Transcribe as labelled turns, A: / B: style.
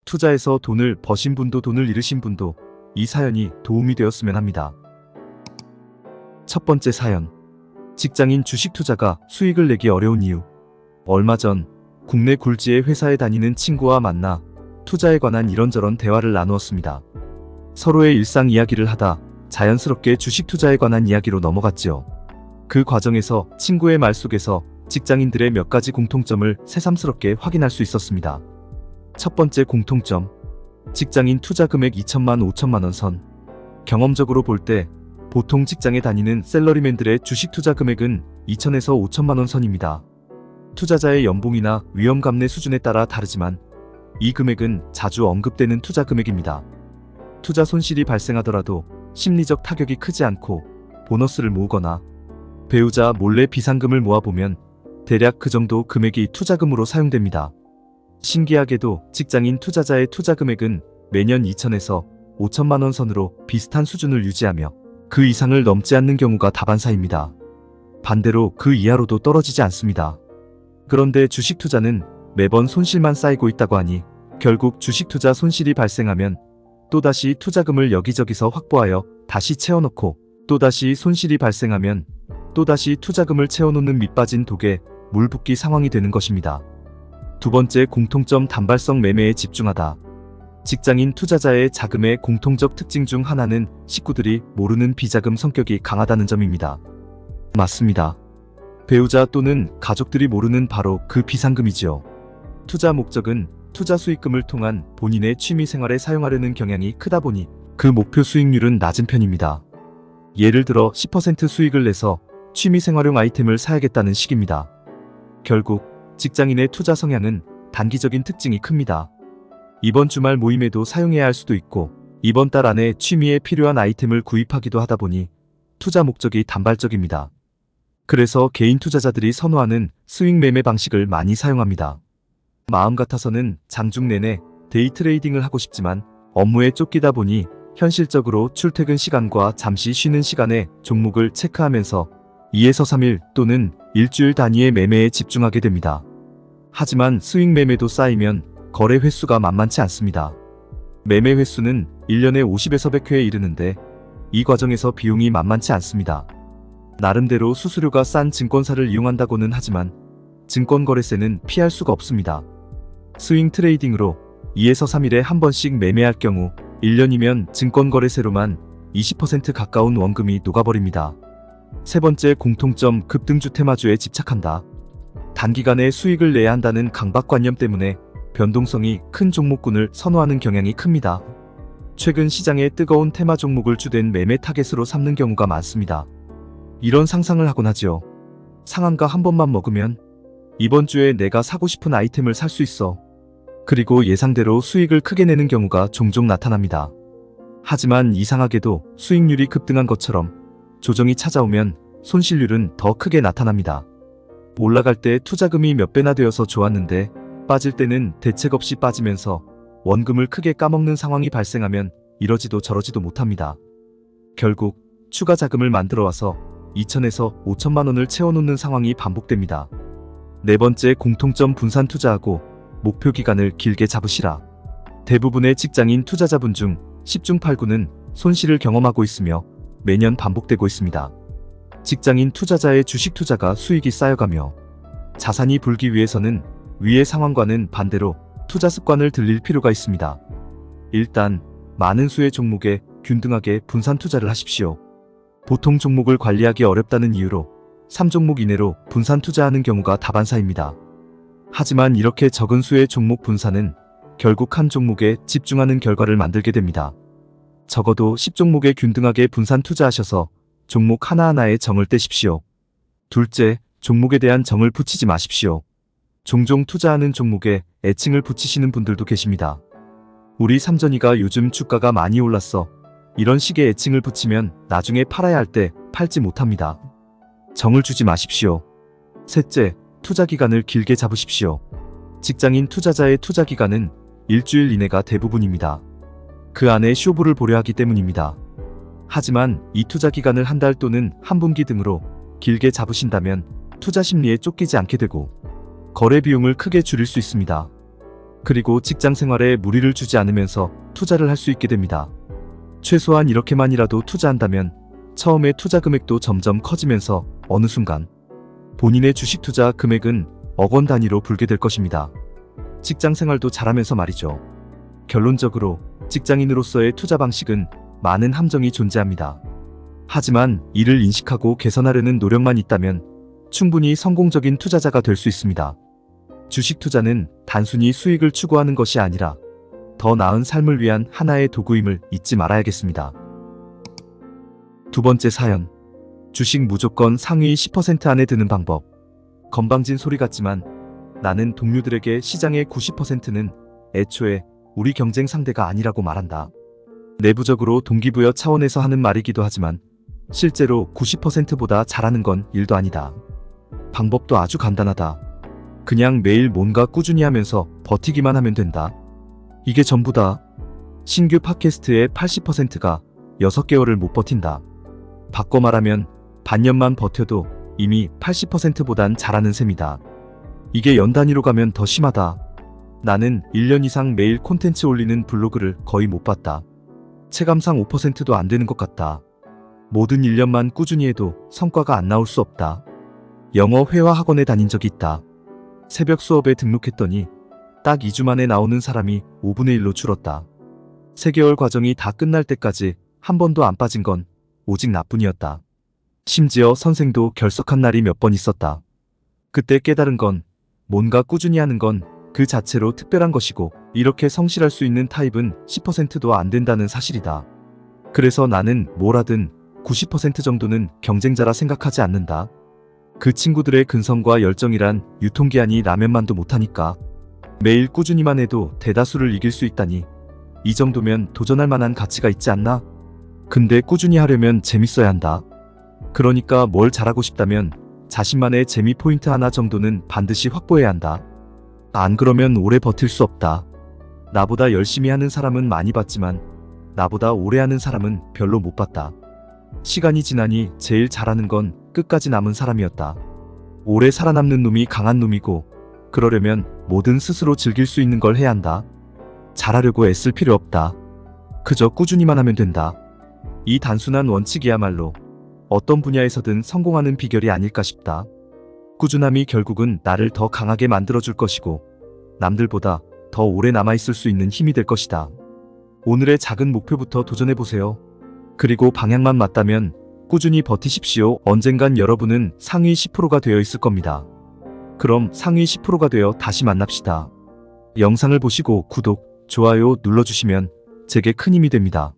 A: 투자해서 돈을 버신 분도 돈을 잃으신 분도 이 사연이 도움이 되었으면 합니다. 첫 번째 사연. 직장인 주식 투자가 수익을 내기 어려운 이유. 얼마 전 국내 굴지의 회사에 다니는 친구와 만나 투자에 관한 이런저런 대화를 나누었습니다. 서로의 일상 이야기를 하다 자연스럽게 주식 투자에 관한 이야기로 넘어갔지요. 그 과정에서 친구의 말 속에서 직장인들의 몇 가지 공통점을 새삼스럽게 확인할 수 있었습니다. 첫 번째 공통점. 직장인 투자 금액 2천만 5천만 원 선. 경험적으로 볼 때 보통 직장에 다니는 셀러리맨들의 주식 투자 금액은 2천에서 5천만 원 선입니다. 투자자의 연봉이나 위험 감내 수준에 따라 다르지만 이 금액은 자주 언급되는 투자 금액입니다. 투자 손실이 발생하더라도 심리적 타격이 크지 않고 보너스를 모으거나 배우자 몰래 비상금을 모아보면 대략 그 정도 금액이 투자금으로 사용됩니다. 신기하게도 직장인 투자자의 투자 금액은 매년 2천에서 5천만 원 선으로 비슷한 수준을 유지하며 그 이상을 넘지 않는 경우가 다반사입니다. 반대로 그 이하로도 떨어지지 않습니다. 그런데 주식 투자는 매번 손실만 쌓이고 있다고 하니 결국 주식 투자 손실이 발생하면 또다시 투자금을 여기저기서 확보하여 다시 채워넣고 또다시 손실이 발생하면 또다시 투자금을 채워놓는 밑빠진 독에 물 붓기 상황이 되는 것입니다. 두 번째 공통점. 단발성 매매에 집중하다. 직장인 투자자의 자금의 공통적 특징 중 하나는 식구들이 모르는 비자금 성격이 강하다는 점입니다. 맞습니다. 배우자 또는 가족들이 모르는 바로 그 비상금이지요. 투자 목적은 투자 수익금을 통한 본인의 취미 생활에 사용하려는 경향이 크다 보니 그 목표 수익률은 낮은 편입니다. 예를 들어 10% 수익을 내서 취미 생활용 아이템을 사야겠다는 식입니다. 결국 직장인의 투자 성향은 단기적인 특징이 큽니다. 이번 주말 모임에도 사용해야 할 수도 있고 이번 달 안에 취미에 필요한 아이템을 구입하기도 하다 보니 투자 목적이 단발적입니다. 그래서 개인 투자자들이 선호하는 스윙 매매 방식을 많이 사용합니다. 마음 같아서는 장중 내내 데이 트레이딩을 하고 싶지만 업무에 쫓기다 보니 현실적으로 출퇴근 시간과 잠시 쉬는 시간에 종목을 체크하면서 2에서 3일 또는 일주일 단위의 매매에 집중하게 됩니다. 하지만 스윙 매매도 쌓이면 거래 횟수가 만만치 않습니다. 매매 횟수는 1년에 50에서 100회에 이르는데 이 과정에서 비용이 만만치 않습니다. 나름대로 수수료가 싼 증권사를 이용한다고는 하지만 증권거래세는 피할 수가 없습니다. 스윙 트레이딩으로 2에서 3일에 한 번씩 매매할 경우 1년이면 증권거래세로만 20% 가까운 원금이 녹아버립니다. 세 번째 공통점. 급등주 테마주에 집착한다. 단기간에 수익을 내야 한다는 강박관념 때문에 변동성이 큰 종목군을 선호하는 경향이 큽니다. 최근 시장의 뜨거운 테마 종목을 주된 매매 타겟으로 삼는 경우가 많습니다. 이런 상상을 하곤 하지요. 상한가 한 번만 먹으면 이번 주에 내가 사고 싶은 아이템을 살 수 있어. 그리고 예상대로 수익을 크게 내는 경우가 종종 나타납니다. 하지만 이상하게도 수익률이 급등한 것처럼 조정이 찾아오면 손실률은 더 크게 나타납니다. 올라갈 때 투자금이 몇 배나 되어서 좋았는데 빠질 때는 대책 없이 빠지면서 원금을 크게 까먹는 상황이 발생하면 이러지도 저러지도 못합니다. 결국 추가 자금을 만들어 와서 2천에서 5천만 원을 채워놓는 상황이 반복됩니다. 네 번째 공통점. 분산 투자하고 목표 기간을 길게 잡으시라. 대부분의 직장인 투자자분 중 10중 8구는 손실을 경험하고 있으며 매년 반복되고 있습니다. 직장인 투자자의 주식 투자가 수익이 쌓여가며 자산이 불기 위해서는 위의 상황과는 반대로 투자 습관을 들릴 필요가 있습니다. 일단 많은 수의 종목에 균등하게 분산 투자를 하십시오. 보통 종목을 관리하기 어렵다는 이유로 3종목 이내로 분산 투자하는 경우가 다반사입니다. 하지만 이렇게 적은 수의 종목 분산은 결국 한 종목에 집중하는 결과를 만들게 됩니다. 적어도 10종목에 균등하게 분산 투자하셔서 종목 하나하나에 정을 떼십시오. 둘째, 종목에 대한 정을 붙이지 마십시오. 종종 투자하는 종목에 애칭을 붙이시는 분들도 계십니다. 우리 삼전이가 요즘 주가가 많이 올랐어. 이런 식의 애칭을 붙이면 나중에 팔아야 할 때 팔지 못합니다. 정을 주지 마십시오. 셋째, 투자 기간을 길게 잡으십시오. 직장인 투자자의 투자 기간은 일주일 이내가 대부분입니다. 그 안에 쇼부를 보려 하기 때문입니다. 하지만 이 투자 기간을 한 달 또는 한 분기 등으로 길게 잡으신다면 투자 심리에 쫓기지 않게 되고 거래 비용을 크게 줄일 수 있습니다. 그리고 직장 생활에 무리를 주지 않으면서 투자를 할 수 있게 됩니다. 최소한 이렇게만이라도 투자한다면 처음에 투자 금액도 점점 커지면서 어느 순간 본인의 주식 투자 금액은 억 원 단위로 불게 될 것입니다. 직장 생활도 잘하면서 말이죠. 결론적으로 직장인으로서의 투자 방식은 많은 함정이 존재합니다. 하지만 이를 인식하고 개선하려는 노력만 있다면 충분히 성공적인 투자자가 될 수 있습니다. 주식 투자는 단순히 수익을 추구하는 것이 아니라 더 나은 삶을 위한 하나의 도구임을 잊지 말아야겠습니다. 두 번째 사연. 주식 무조건 상위 10% 안에 드는 방법. 건방진 소리 같지만 나는 동료들에게 시장의 90%는 애초에 우리 경쟁 상대가 아니라고 말한다. 내부적으로 동기부여 차원에서 하는 말이기도 하지만 실제로 90%보다 잘하는 건 일도 아니다. 방법도 아주 간단하다. 그냥 매일 뭔가 꾸준히 하면서 버티기만 하면 된다. 이게 전부다. 신규 팟캐스트의 80%가 6개월을 못 버틴다. 바꿔 말하면 반년만 버텨도 이미 80%보단 잘하는 셈이다. 이게 연 단위로 가면 더 심하다. 나는 1년 이상 매일 콘텐츠 올리는 블로그를 거의 못 봤다. 체감상 5%도 안 되는 것 같다. 모든 1년만 꾸준히 해도 성과가 안 나올 수 없다. 영어 회화 학원에 다닌 적이 있다. 새벽 수업에 등록했더니 딱 2주 만에 나오는 사람이 5분의 1로 줄었다. 3개월 과정이 다 끝날 때까지 한 번도 안 빠진 건 오직 나뿐이었다. 심지어 선생도 결석한 날이 몇 번 있었다. 그때 깨달은 건 뭔가 꾸준히 하는 건 그 자체로 특별한 것이고 이렇게 성실할 수 있는 타입은 10%도 안 된다는 사실이다. 그래서 나는 뭘 하든 90% 정도는 경쟁자라 생각하지 않는다. 그 친구들의 근성과 열정이란 유통기한이 라면만도 못하니까. 매일 꾸준히만 해도 대다수를 이길 수 있다니 이 정도면 도전할 만한 가치가 있지 않나? 근데 꾸준히 하려면 재밌어야 한다. 그러니까 뭘 잘하고 싶다면 자신만의 재미 포인트 하나 정도는 반드시 확보해야 한다. 안 그러면 오래 버틸 수 없다. 나보다 열심히 하는 사람은 많이 봤지만 나보다 오래 하는 사람은 별로 못 봤다. 시간이 지나니 제일 잘하는 건 끝까지 남은 사람이었다. 오래 살아남는 놈이 강한 놈이고 그러려면 뭐든 스스로 즐길 수 있는 걸 해야 한다. 잘하려고 애쓸 필요 없다. 그저 꾸준히만 하면 된다. 이 단순한 원칙이야말로 어떤 분야에서든 성공하는 비결이 아닐까 싶다. 꾸준함이 결국은 나를 더 강하게 만들어줄 것이고 남들보다 더 오래 남아있을 수 있는 힘이 될 것이다. 오늘의 작은 목표부터 도전해보세요. 그리고 방향만 맞다면 꾸준히 버티십시오. 언젠간 여러분은 상위 10%가 되어 있을 겁니다. 그럼 상위 10%가 되어 다시 만납시다. 영상을 보시고 구독, 좋아요 눌러주시면 제게 큰 힘이 됩니다.